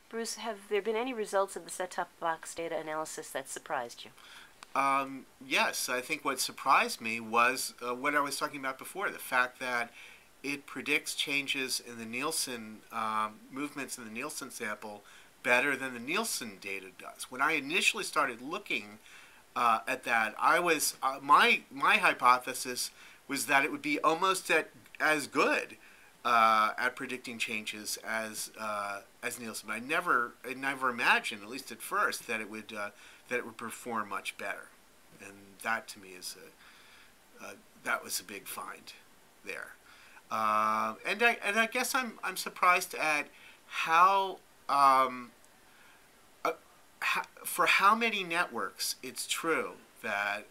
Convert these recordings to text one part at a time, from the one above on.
Bruce, have there been any results of the set-top box data analysis that surprised you? Yes, I think what surprised me was what I was talking about before, the fact that it predicts changes in the Nielsen movements in the Nielsen sample better than the Nielsen data does. When I initially started looking at that, I was my hypothesis was that it would be almost as good at predicting changes as Nielsen. I never imagined, at least at first, that it would perform much better, and that to me is that was a big find there. And I guess I'm surprised at how, for how many networks it's true that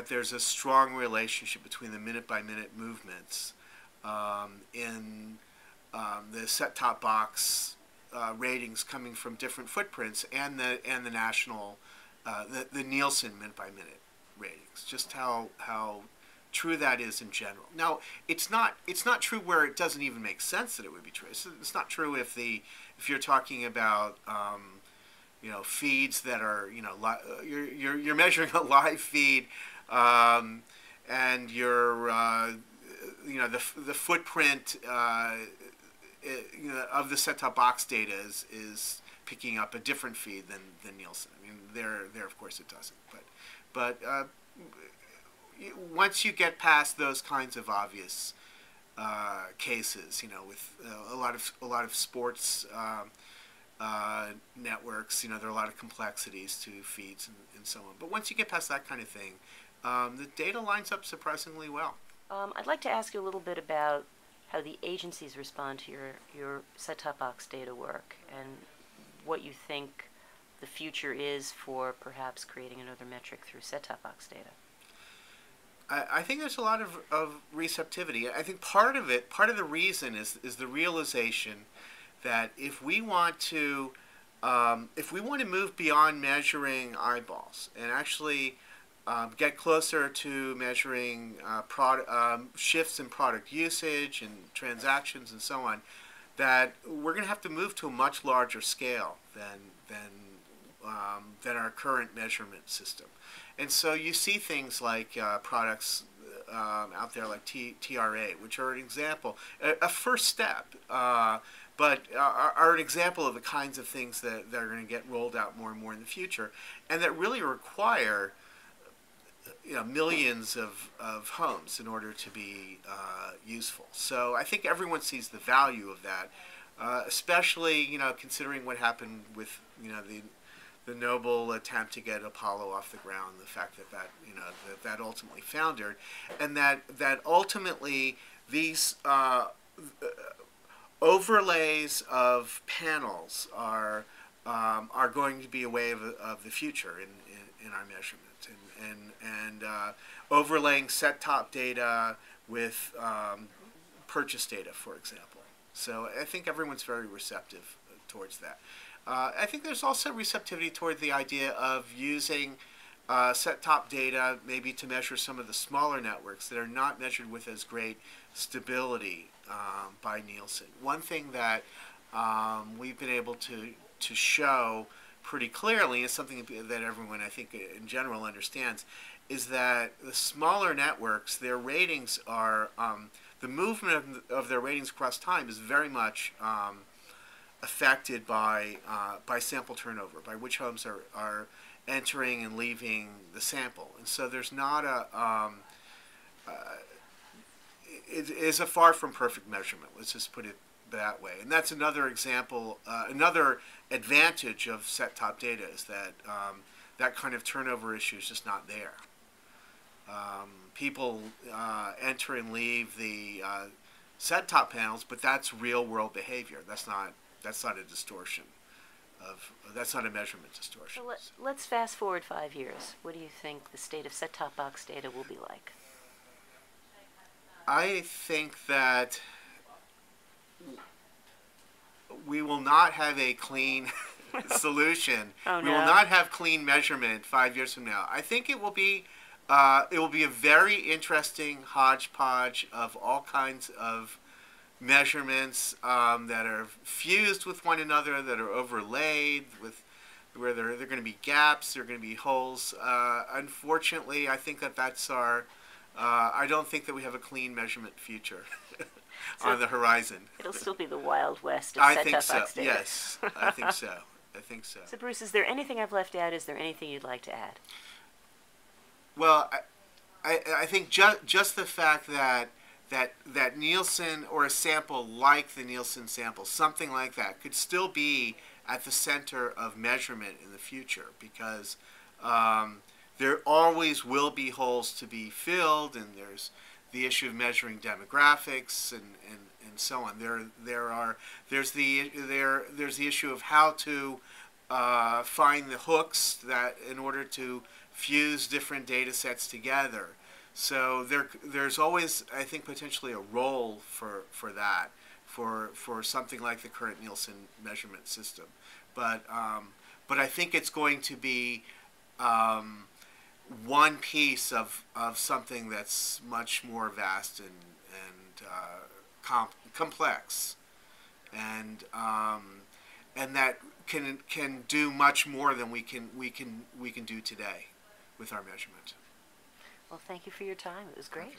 there's a strong relationship between the minute by minute movements in the set-top box ratings coming from different footprints and the national the Nielsen minute by minute ratings. Just how true that is in general. Now, it's not true where it doesn't even make sense that it would be true. It's not true if you're talking about feeds that are you're measuring a live feed and the footprint of the set-top box data is picking up a different feed than Nielsen. I mean, there of course it doesn't. But once you get past those kinds of obvious cases, with a lot of sports networks, there are a lot of complexities to feeds and so on. But once you get past that kind of thing, the data lines up surprisingly well. I'd like to ask you a little bit about how the agencies respond to your set-top box data work and what you think the future is for perhaps creating another metric through set-top box data. I think there's a lot of receptivity. I think part of the reason is the realization that if we want to move beyond measuring eyeballs and actually get closer to measuring shifts in product usage and transactions and so on, that we're going to have to move to a much larger scale than our current measurement system. And so you see things like products out there like TRA, which are an example, a first step, but are an example of the kinds of things that are going to get rolled out more and more in the future, and that really require millions of homes in order to be useful. So I think everyone sees the value of that, especially considering what happened with the noble attempt to get Apollo off the ground, the fact that ultimately foundered, and that ultimately these overlays of panels are going to be a way of the future in our measurement, and overlaying set-top data with purchase data, for example. So I think everyone's very receptive towards that. I think there's also receptivity toward the idea of using set-top data maybe to measure some of the smaller networks that are not measured with as great stability by Nielsen. One thing that we've been able to show pretty clearly is something that everyone, I think, in general understands, is that the smaller networks, their ratings are, the movement of their ratings across time is very much affected by sample turnover, by which homes are entering and leaving the sample. And so there's not it is a far from perfect measurement, let's just put it that way. And that's another example, another advantage of set-top data is that that kind of turnover issue is just not there. People enter and leave the set-top panels, but that's real-world behavior. That's not a distortion that's not a measurement distortion. So let's fast forward 5 years. What do you think the state of set-top box data will be like? I think that we will not have a clean solution. Oh, no. We will not have clean measurement 5 years from now. I think it will be a very interesting hodgepodge of all kinds of measurements that are fused with one another, that are overlaid with where there are going to be gaps, there are going to be holes. Unfortunately, I think that that's our. I don't think that we have a clean measurement future on the horizon. It'll still be the Wild West of I set-top think so. box data. Yes, I think so. I think so. So, Bruce, is there anything I've left out? Is there anything you'd like to add? Well, I think just the fact that Nielsen or a sample like the Nielsen sample, something like that, could still be at the center of measurement in the future, because there always will be holes to be filled, and there's the issue of measuring demographics and so on. There's the issue of how to find the hooks that in order to fuse different data sets together. So there's always, I think, potentially a role for that, for something like the current Nielsen measurement system. But I think it's going to be one piece of something that's much more vast and complex, and that can do much more than we can do today with our measurement. Well, thank you for your time. It was great. Okay.